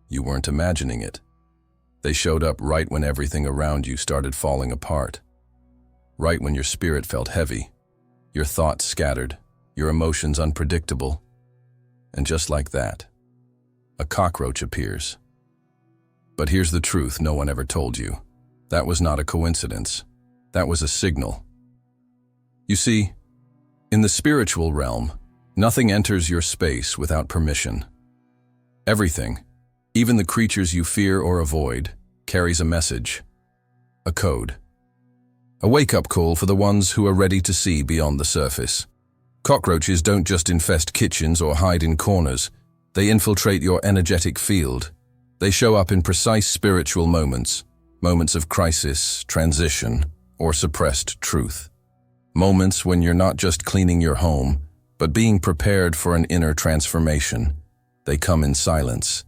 You weren't imagining it. They showed up right when everything around you started falling apart. Right when your spirit felt heavy, your thoughts scattered, your emotions unpredictable. And just like that, a cockroach appears. But here's the truth no one ever told you. That was not a coincidence. That was a signal. You see, in the spiritual realm, nothing enters your space without permission. Everything, even the creatures you fear or avoid, carries a message, a code. A wake-up call for the ones who are ready to see beyond the surface. Cockroaches don't just infest kitchens or hide in corners. They infiltrate your energetic field. They show up in precise spiritual moments, moments of crisis, transition, or suppressed truth. Moments when you're not just cleaning your home, but being prepared for an inner transformation. They come in silence,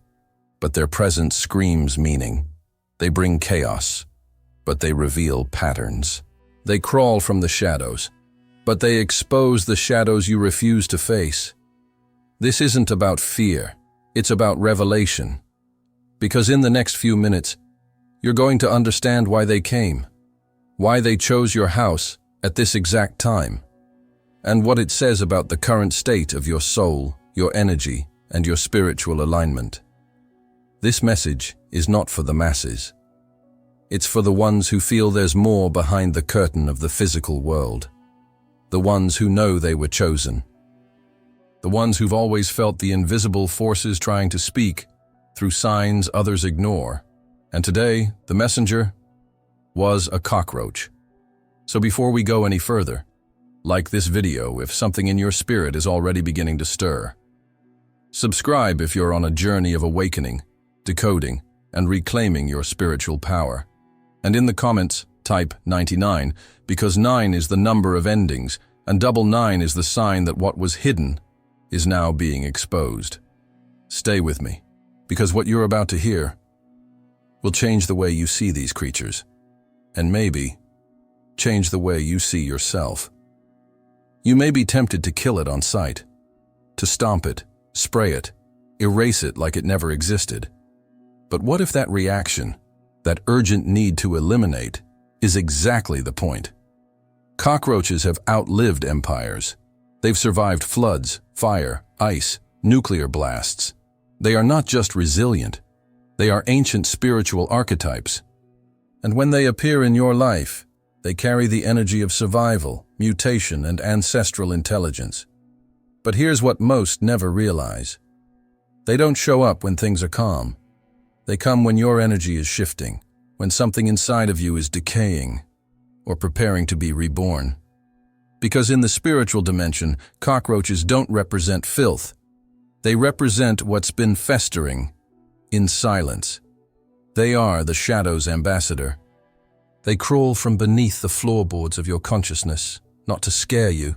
but their presence screams meaning. They bring chaos, but they reveal patterns. They crawl from the shadows, but they expose the shadows you refuse to face. This isn't about fear, it's about revelation. Because in the next few minutes, you're going to understand why they came, why they chose your house at this exact time, and what it says about the current state of your soul, your energy, and your spiritual alignment. This message is not for the masses. It's for the ones who feel there's more behind the curtain of the physical world. The ones who know they were chosen. The ones who've always felt the invisible forces trying to speak through signs others ignore. And today, the messenger was a cockroach. So before we go any further, like this video if something in your spirit is already beginning to stir. Subscribe if you're on a journey of awakening, decoding, and reclaiming your spiritual power. And in the comments, type 99, because 9 is the number of endings, and 99 is the sign that what was hidden is now being exposed. Stay with me, because what you're about to hear will change the way you see these creatures, and maybe change the way you see yourself. You may be tempted to kill it on sight, to stomp it, spray it, erase it like it never existed. But what if that reaction, that urgent need to eliminate, is exactly the point? Cockroaches have outlived empires. They've survived floods, fire, ice, nuclear blasts. They are not just resilient, they are ancient spiritual archetypes. And when they appear in your life, they carry the energy of survival, mutation, and ancestral intelligence. But here's what most never realize. They don't show up when things are calm. They come when your energy is shifting, when something inside of you is decaying or preparing to be reborn. Because in the spiritual dimension, cockroaches don't represent filth. They represent what's been festering in silence. They are the shadow's ambassador. They crawl from beneath the floorboards of your consciousness, not to scare you,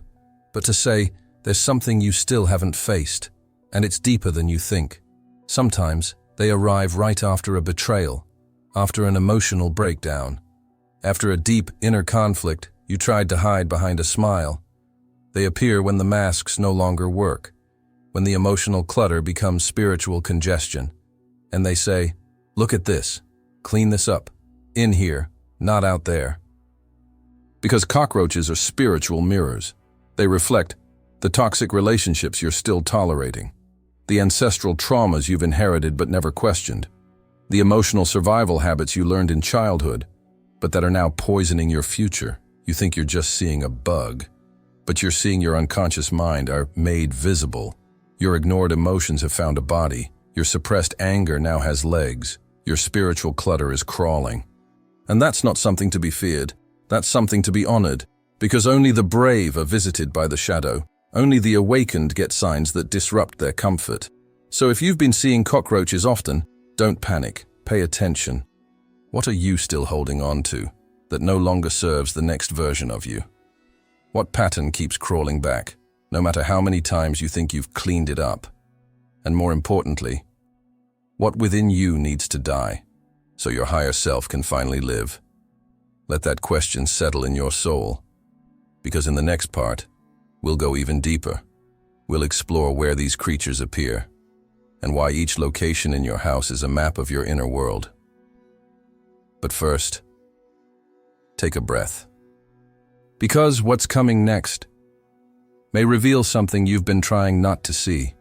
but to say there's something you still haven't faced, and it's deeper than you think. Sometimes they arrive right after a betrayal, after an emotional breakdown, after a deep inner conflict you tried to hide behind a smile. They appear when the masks no longer work, when the emotional clutter becomes spiritual congestion, and they say, "Look at this, clean this up, in here, not out there." Because cockroaches are spiritual mirrors. They reflect the toxic relationships you're still tolerating, the ancestral traumas you've inherited but never questioned, the emotional survival habits you learned in childhood, but that are now poisoning your future. You think you're just seeing a bug, but you're seeing your unconscious mind are made visible. Your ignored emotions have found a body. Your suppressed anger now has legs. Your spiritual clutter is crawling. And that's not something to be feared. That's something to be honored, because only the brave are visited by the shadow. Only the awakened get signs that disrupt their comfort. So if you've been seeing cockroaches often, don't panic. Pay attention. What are you still holding on to that no longer serves the next version of you? What pattern keeps crawling back, no matter how many times you think you've cleaned it up? And more importantly, what within you needs to die so your higher self can finally live? Let that question settle in your soul, because in the next part, we'll go even deeper. We'll explore where these creatures appear and why each location in your house is a map of your inner world. But first, take a breath. Because what's coming next may reveal something you've been trying not to see.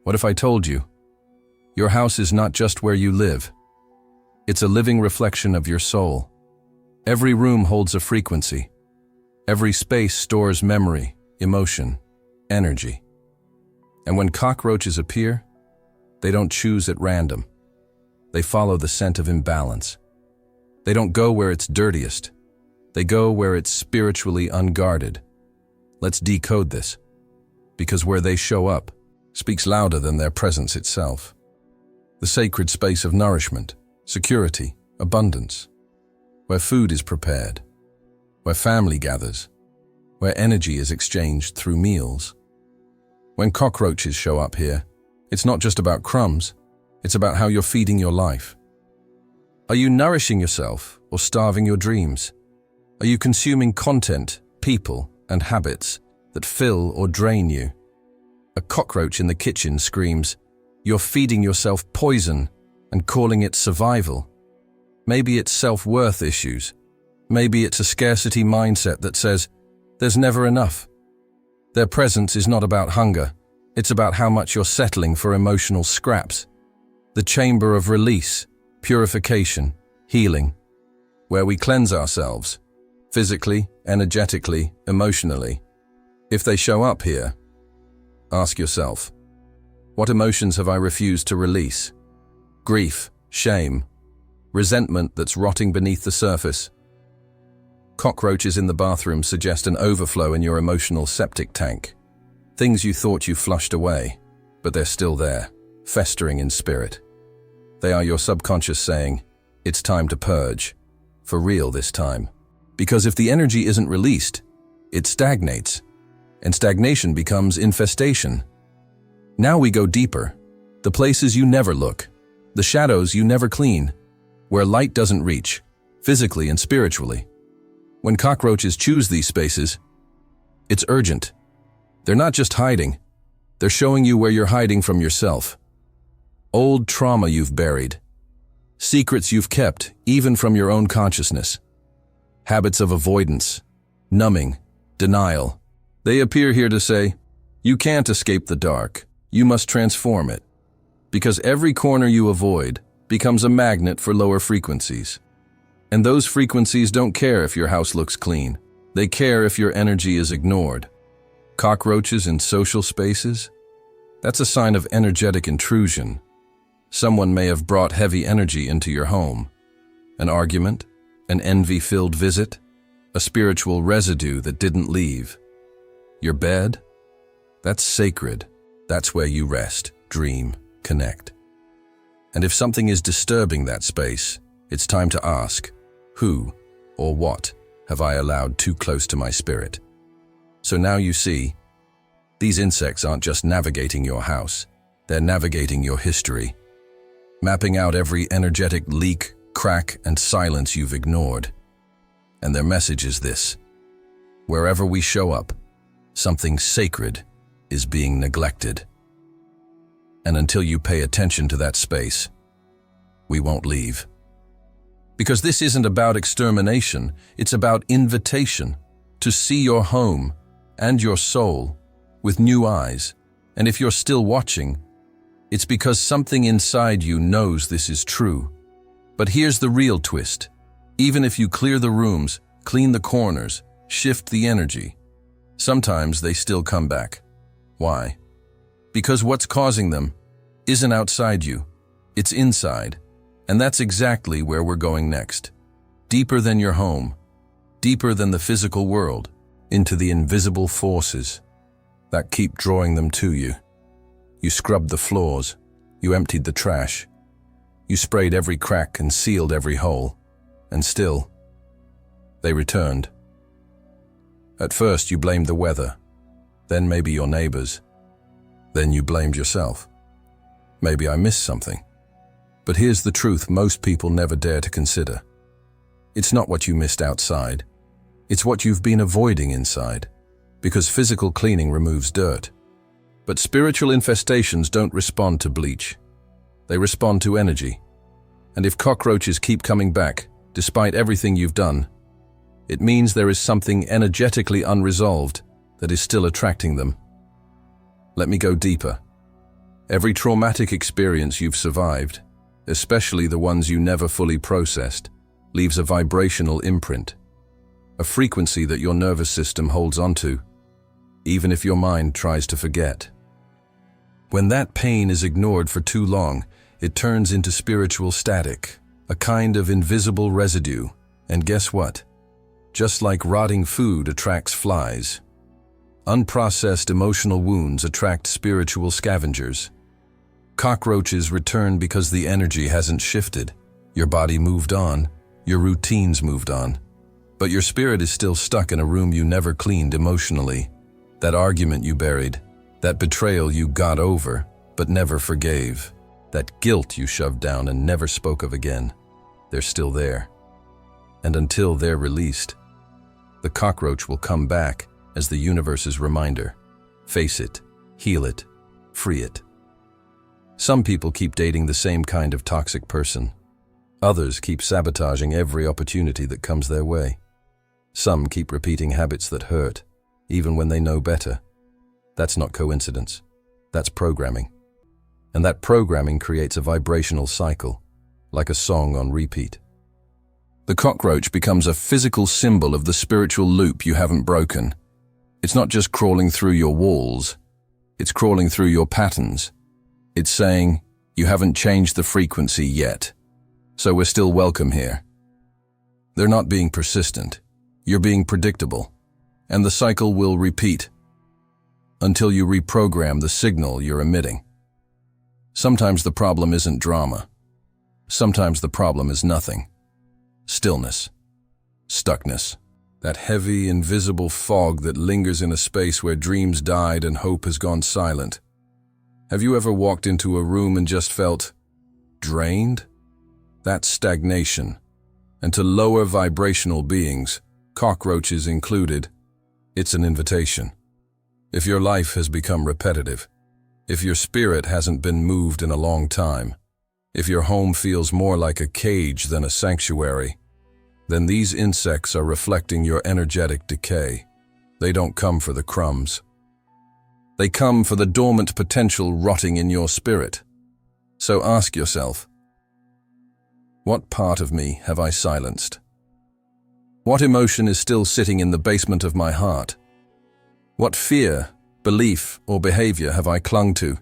What if I told you? Your house is not just where you live. It's a living reflection of your soul. Every room holds a frequency. Every space stores memory, emotion, energy. And when cockroaches appear, they don't choose at random. They follow the scent of imbalance. They don't go where it's dirtiest. They go where it's spiritually unguarded. Let's decode this, because where they show up speaks louder than their presence itself. The sacred space of nourishment, security, abundance, where food is prepared, where family gathers, where energy is exchanged through meals. When cockroaches show up here, it's not just about crumbs, it's about how you're feeding your life. Are you nourishing yourself or starving your dreams? Are you consuming content, people, and habits that fill or drain you? A cockroach in the kitchen screams, "You're feeding yourself poison," and calling it survival. Maybe it's self-worth issues. Maybe it's a scarcity mindset that says, there's never enough. Their presence is not about hunger. It's about how much you're settling for emotional scraps. The chamber of release, purification, healing, where we cleanse ourselves, physically, energetically, emotionally. If they show up here, ask yourself, what emotions have I refused to release? Grief, shame, resentment that's rotting beneath the surface. Cockroaches in the bathroom suggest an overflow in your emotional septic tank. Things you thought you flushed away, but they're still there, festering in spirit. They are your subconscious saying, it's time to purge, for real this time. Because if the energy isn't released, it stagnates, and stagnation becomes infestation. Now we go deeper, the places you never look, the shadows you never clean, where light doesn't reach, physically and spiritually. When cockroaches choose these spaces, it's urgent. They're not just hiding, they're showing you where you're hiding from yourself. Old trauma you've buried, secrets you've kept even from your own consciousness, habits of avoidance, numbing, denial. They appear here to say, you can't escape the dark, you must transform it. Because every corner you avoid becomes a magnet for lower frequencies. And those frequencies don't care if your house looks clean. They care if your energy is ignored. Cockroaches in social spaces? That's a sign of energetic intrusion. Someone may have brought heavy energy into your home. An argument, an envy-filled visit, a spiritual residue that didn't leave. Your bed? That's sacred. That's where you rest, dream, connect. And if something is disturbing that space, it's time to ask, who or what have I allowed too close to my spirit? So now you see, these insects aren't just navigating your house, they're navigating your history, mapping out every energetic leak, crack, and silence you've ignored. And their message is this: wherever we show up, something sacred is being neglected. And until you pay attention to that space, we won't leave. Because this isn't about extermination, it's about invitation to see your home and your soul with new eyes. And if you're still watching, it's because something inside you knows this is true. But here's the real twist. Even if you clear the rooms, clean the corners, shift the energy, sometimes they still come back. Why? Because what's causing them isn't outside you, it's inside. And that's exactly where we're going next. Deeper than your home, deeper than the physical world, into the invisible forces that keep drawing them to you. You scrubbed the floors, you emptied the trash, you sprayed every crack and sealed every hole, and still, they returned. At first you blamed the weather, then maybe your neighbors, then you blamed yourself. Maybe I missed something. But here's the truth most people never dare to consider. It's not what you missed outside, it's what you've been avoiding inside. Because physical cleaning removes dirt, But spiritual infestations don't respond to bleach. They respond to energy. And if cockroaches keep coming back, despite everything you've done, it means there is something energetically unresolved that is still attracting them. Let me go deeper. Every traumatic experience you've survived, especially the ones you never fully processed, leaves a vibrational imprint, a frequency that your nervous system holds onto, even if your mind tries to forget. When that pain is ignored for too long, it turns into spiritual static, a kind of invisible residue. And guess what? Just like rotting food attracts flies, unprocessed emotional wounds attract spiritual scavengers. Cockroaches return because the energy hasn't shifted. Your body moved on, your routines moved on, but your spirit is still stuck in a room you never cleaned emotionally. That argument you buried, that betrayal you got over but never forgave, that guilt you shoved down and never spoke of again, they're still there. And until they're released, the cockroach will come back as the universe's reminder. Face it, heal it, free it. Some people keep dating the same kind of toxic person. Others keep sabotaging every opportunity that comes their way. Some keep repeating habits that hurt, even when they know better. That's not coincidence. That's programming. And that programming creates a vibrational cycle, like a song on repeat. The cockroach becomes a physical symbol of the spiritual loop you haven't broken. It's not just crawling through your walls. It's crawling through your patterns. It's saying, you haven't changed the frequency yet, so we're still welcome here. They're not being persistent. You're being predictable. And the cycle will repeat until you reprogram the signal you're emitting. Sometimes the problem isn't drama. Sometimes the problem is nothing. Stillness. Stuckness. That heavy, invisible fog that lingers in a space where dreams died and hope has gone silent. Have you ever walked into a room and just felt drained? That's stagnation. And to lower vibrational beings, cockroaches included, it's an invitation. If your life has become repetitive, if your spirit hasn't been moved in a long time, if your home feels more like a cage than a sanctuary, then these insects are reflecting your energetic decay. They don't come for the crumbs. They come for the dormant potential rotting in your spirit. So ask yourself, what part of me have I silenced? What emotion is still sitting in the basement of my heart? What fear, belief, or behavior have I clung to,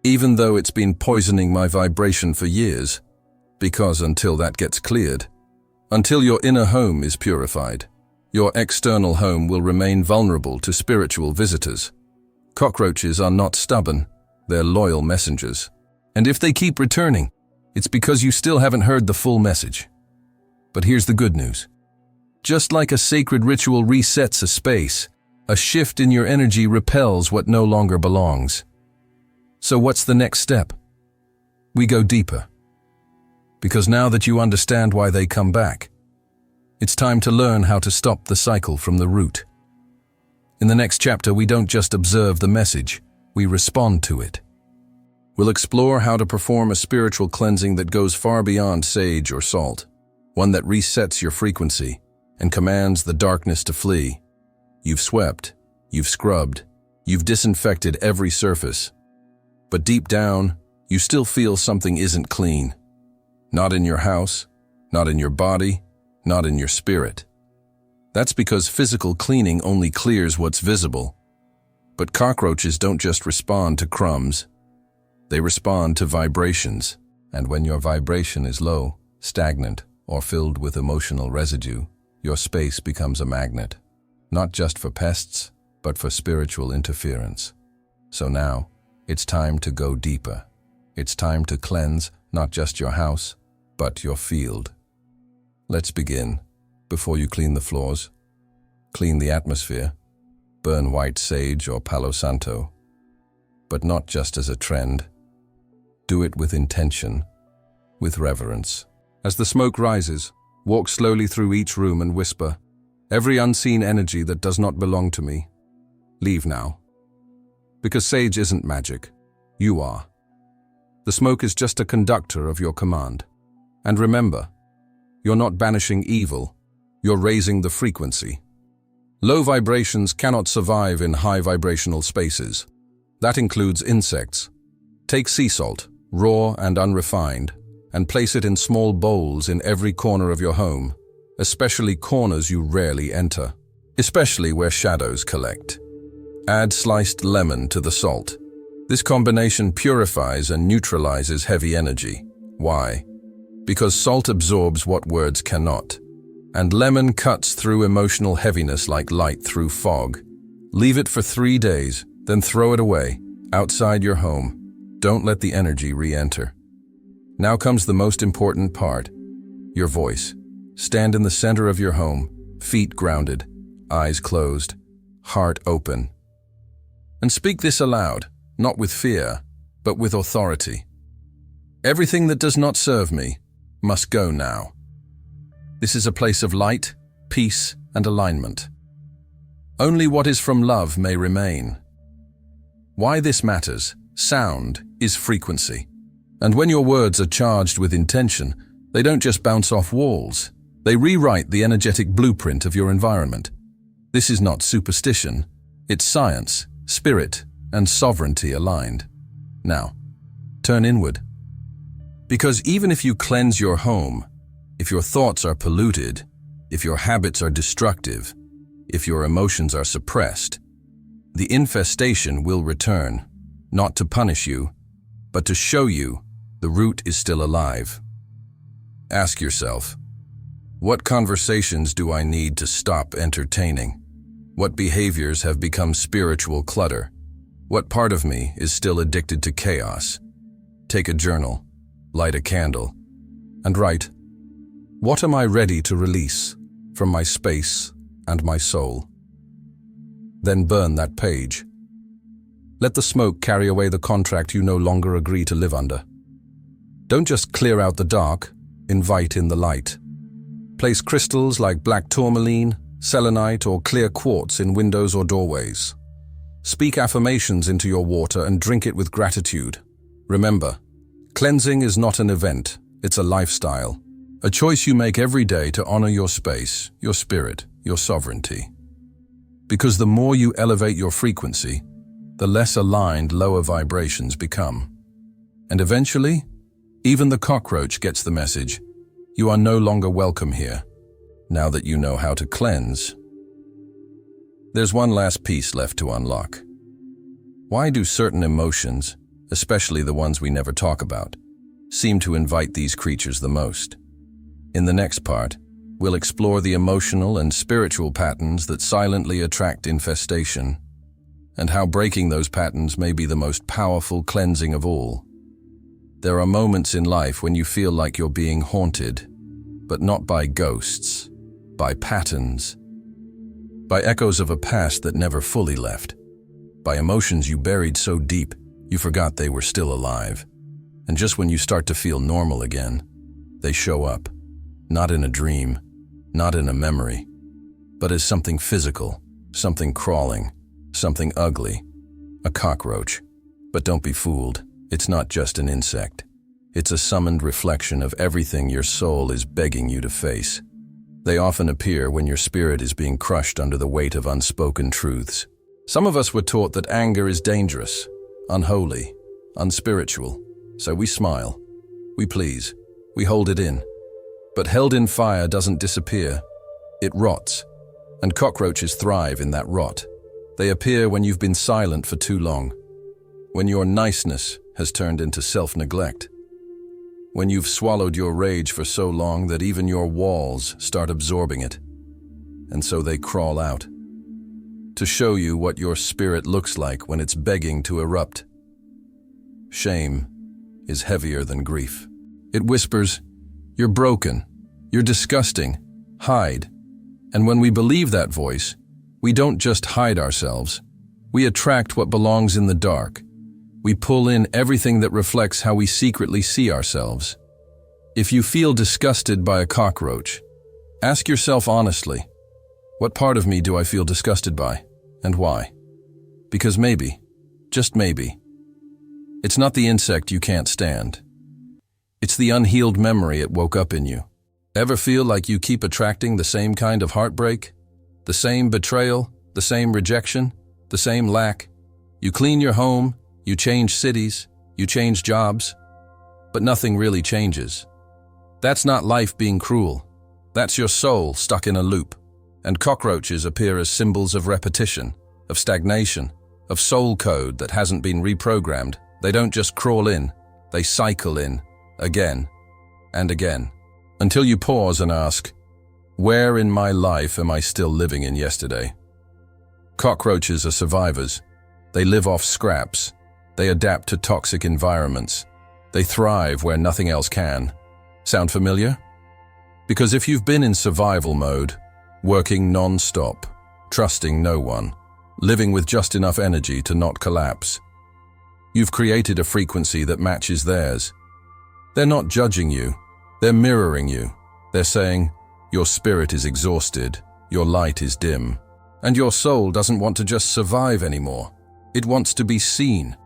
even though it's been poisoning my vibration for years? Because until that gets cleared, until your inner home is purified, your external home will remain vulnerable to spiritual visitors. Cockroaches are not stubborn, they're loyal messengers. And if they keep returning, it's because you still haven't heard the full message. But here's the good news. Just like a sacred ritual resets a space, a shift in your energy repels what no longer belongs. So what's the next step? We go deeper. Because now that you understand why they come back, it's time to learn how to stop the cycle from the root. In the next chapter, we don't just observe the message, we respond to it. We'll explore how to perform a spiritual cleansing that goes far beyond sage or salt, one that resets your frequency and commands the darkness to flee. You've swept, you've scrubbed, you've disinfected every surface. But deep down, you still feel something isn't clean. Not in your house, not in your body, not in your spirit. That's because physical cleaning only clears what's visible. But cockroaches don't just respond to crumbs. They respond to vibrations. And when your vibration is low, stagnant, or filled with emotional residue, your space becomes a magnet. Not just for pests, but for spiritual interference. So now, it's time to go deeper. It's time to cleanse not just your house, but your field. Let's begin. Before you clean the floors, clean the atmosphere, burn white sage or Palo Santo. But not just as a trend. Do it with intention, with reverence. As the smoke rises, walk slowly through each room and whisper, every unseen energy that does not belong to me, leave now. Because sage isn't magic. You are. The smoke is just a conductor of your command. And remember, you're not banishing evil, you're raising the frequency. Low vibrations cannot survive in high vibrational spaces. That includes insects. Take sea salt, raw and unrefined, and place it in small bowls in every corner of your home, especially corners you rarely enter, especially where shadows collect. Add sliced lemon to the salt. This combination purifies and neutralizes heavy energy. Why? Because salt absorbs what words cannot, and lemon cuts through emotional heaviness like light through fog. Leave it for 3 days, then throw it away, outside your home. Don't let the energy re-enter. Now comes the most important part, your voice. Stand in the center of your home, feet grounded, eyes closed, heart open. And speak this aloud, not with fear, but with authority. Everything that does not serve me must go now. This is a place of light, peace, and alignment. Only what is from love may remain. Why this matters? Sound is frequency. And when your words are charged with intention, they don't just bounce off walls. They rewrite the energetic blueprint of your environment. This is not superstition. It's science, spirit, and sovereignty aligned. Now, turn inward. Because even if you cleanse your home, if your thoughts are polluted, if your habits are destructive, if your emotions are suppressed, the infestation will return, not to punish you, but to show you the root is still alive. Ask yourself, what conversations do I need to stop entertaining? What behaviors have become spiritual clutter? What part of me is still addicted to chaos? Take a journal, light a candle, and write, what am I ready to release from my space and my soul? Then burn that page. Let the smoke carry away the contract you no longer agree to live under. Don't just clear out the dark, invite in the light. Place crystals like black tourmaline, selenite, or clear quartz in windows or doorways. Speak affirmations into your water and drink it with gratitude. Remember, cleansing is not an event, it's a lifestyle. A choice you make every day to honor your space, your spirit, your sovereignty. Because the more you elevate your frequency, the less aligned lower vibrations become. And eventually, even the cockroach gets the message. You are no longer welcome here, now that you know how to cleanse. There's one last piece left to unlock. Why do certain emotions, especially the ones we never talk about, seem to invite these creatures the most? In the next part, we'll explore the emotional and spiritual patterns that silently attract infestation, and how breaking those patterns may be the most powerful cleansing of all. There are moments in life when you feel like you're being haunted, but not by ghosts, by patterns, by echoes of a past that never fully left, by emotions you buried so deep you forgot they were still alive. And just when you start to feel normal again, they show up, not in a dream, not in a memory, but as something physical, something crawling, something ugly, a cockroach. But don't be fooled, it's not just an insect. It's a summoned reflection of everything your soul is begging you to face. They often appear when your spirit is being crushed under the weight of unspoken truths. Some of us were taught that anger is dangerous, unholy, unspiritual. So we smile, we please, we hold it in. But held in fire doesn't disappear, it rots. And cockroaches thrive in that rot. They appear when you've been silent for too long, when your niceness has turned into self-neglect, when you've swallowed your rage for so long that even your walls start absorbing it. And so they crawl out, to show you what your spirit looks like when it's begging to erupt. Shame is heavier than grief. It whispers, "You're broken, you're disgusting, hide." And when we believe that voice, we don't just hide ourselves, we attract what belongs in the dark. We pull in everything that reflects how we secretly see ourselves. If you feel disgusted by a cockroach, ask yourself honestly, what part of me do I feel disgusted by, and why? Because maybe, just maybe. It's not the insect you can't stand. It's the unhealed memory it woke up in you. Ever feel like you keep attracting the same kind of heartbreak? The same betrayal, the same rejection, the same lack? You clean your home, you change cities, you change jobs, but nothing really changes. That's not life being cruel. That's your soul stuck in a loop. And cockroaches appear as symbols of repetition, of stagnation, of soul code that hasn't been reprogrammed. They don't just crawl in, they cycle in, again and again, until you pause and ask, where in my life am I still living in yesterday? Cockroaches are survivors. They live off scraps. They adapt to toxic environments. They thrive where nothing else can. Sound familiar? Because if you've been in survival mode, working non-stop, trusting no one, living with just enough energy to not collapse, you've created a frequency that matches theirs. They're not judging you, they're mirroring you. They're saying, your spirit is exhausted, your light is dim, and your soul doesn't want to just survive anymore. It wants to be seen.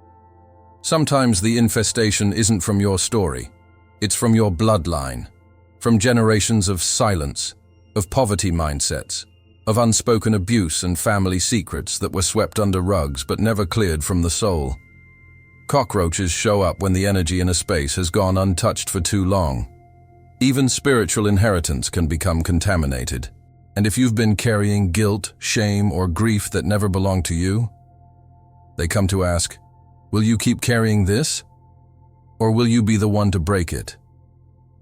Sometimes the infestation isn't from your story. It's from your bloodline, from generations of silence, of poverty mindsets, of unspoken abuse and family secrets that were swept under rugs but never cleared from the soul. Cockroaches show up when the energy in a space has gone untouched for too long. Even spiritual inheritance can become contaminated. And if you've been carrying guilt, shame, or grief that never belonged to you, they come to ask, will you keep carrying this? Or will you be the one to break it?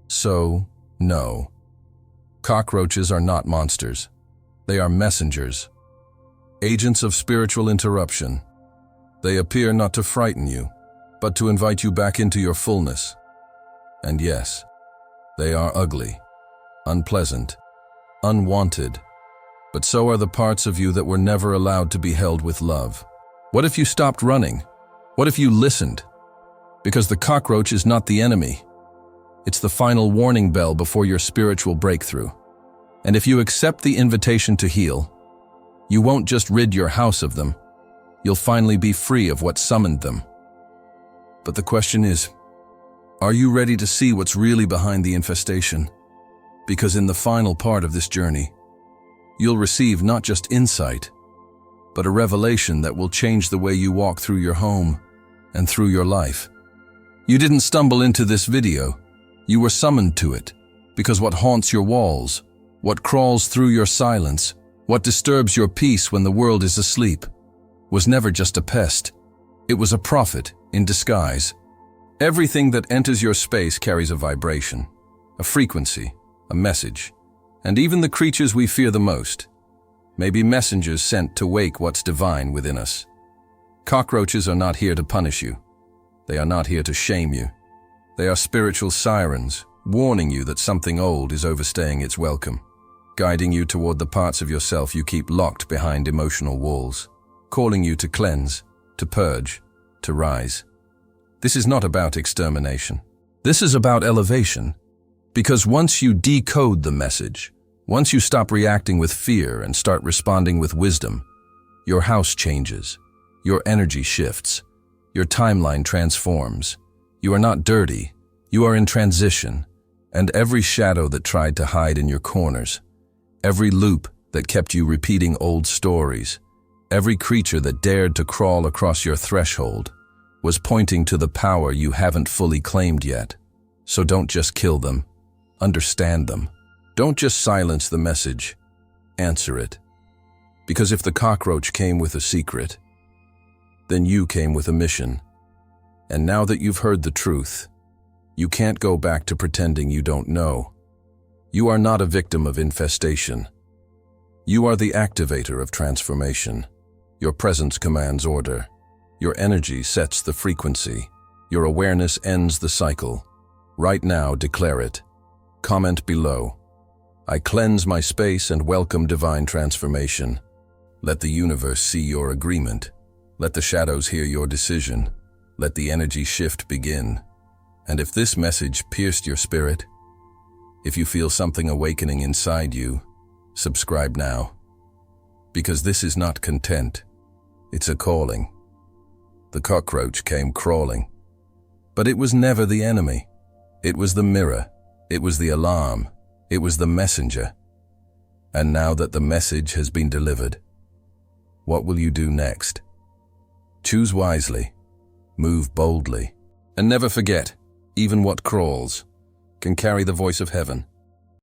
So, no. Cockroaches are not monsters. They are messengers, agents of spiritual interruption. They appear not to frighten you, but to invite you back into your fullness. And yes, they are ugly, unpleasant, unwanted, but so are the parts of you that were never allowed to be held with love. What if you stopped running? What if you listened? Because the cockroach is not the enemy. It's the final warning bell before your spiritual breakthrough. And if you accept the invitation to heal, you won't just rid your house of them. You'll finally be free of what summoned them. But the question is, are you ready to see what's really behind the infestation? Because in the final part of this journey, you'll receive not just insight, but a revelation that will change the way you walk through your home and through your life. You didn't stumble into this video. You were summoned to it, because what haunts your walls, what crawls through your silence, what disturbs your peace when the world is asleep, was never just a pest. It was a prophet in disguise. Everything that enters your space carries a vibration, a frequency, a message. And even the creatures we fear the most may be messengers sent to wake what's divine within us. Cockroaches are not here to punish you. They are not here to shame you. They are spiritual sirens, warning you that something old is overstaying its welcome, guiding you toward the parts of yourself you keep locked behind emotional walls, calling you to cleanse, to purge, to rise. This is not about extermination. This is about elevation. Because once you decode the message, once you stop reacting with fear and start responding with wisdom, your house changes, your energy shifts, your timeline transforms. You are not dirty, you are in transition, and every shadow that tried to hide in your corners, every loop that kept you repeating old stories, every creature that dared to crawl across your threshold, was pointing to the power you haven't fully claimed yet. So don't just kill them, understand them. Don't just silence the message, answer it. Because if the cockroach came with a secret, then you came with a mission. And now that you've heard the truth, you can't go back to pretending you don't know. You are not a victim of infestation. You are the activator of transformation. Your presence commands order. Your energy sets the frequency. Your awareness ends the cycle. Right now, declare it. Comment below. I cleanse my space and welcome divine transformation. Let the universe see your agreement. Let the shadows hear your decision. Let the energy shift begin. And if this message pierced your spirit, if you feel something awakening inside you, subscribe now. Because this is not content, it's a calling. The cockroach came crawling. But it was never the enemy. It was the mirror. It was the alarm. It was the messenger. And now that the message has been delivered, what will you do next? Choose wisely, move boldly, and never forget, even what crawls can carry the voice of heaven.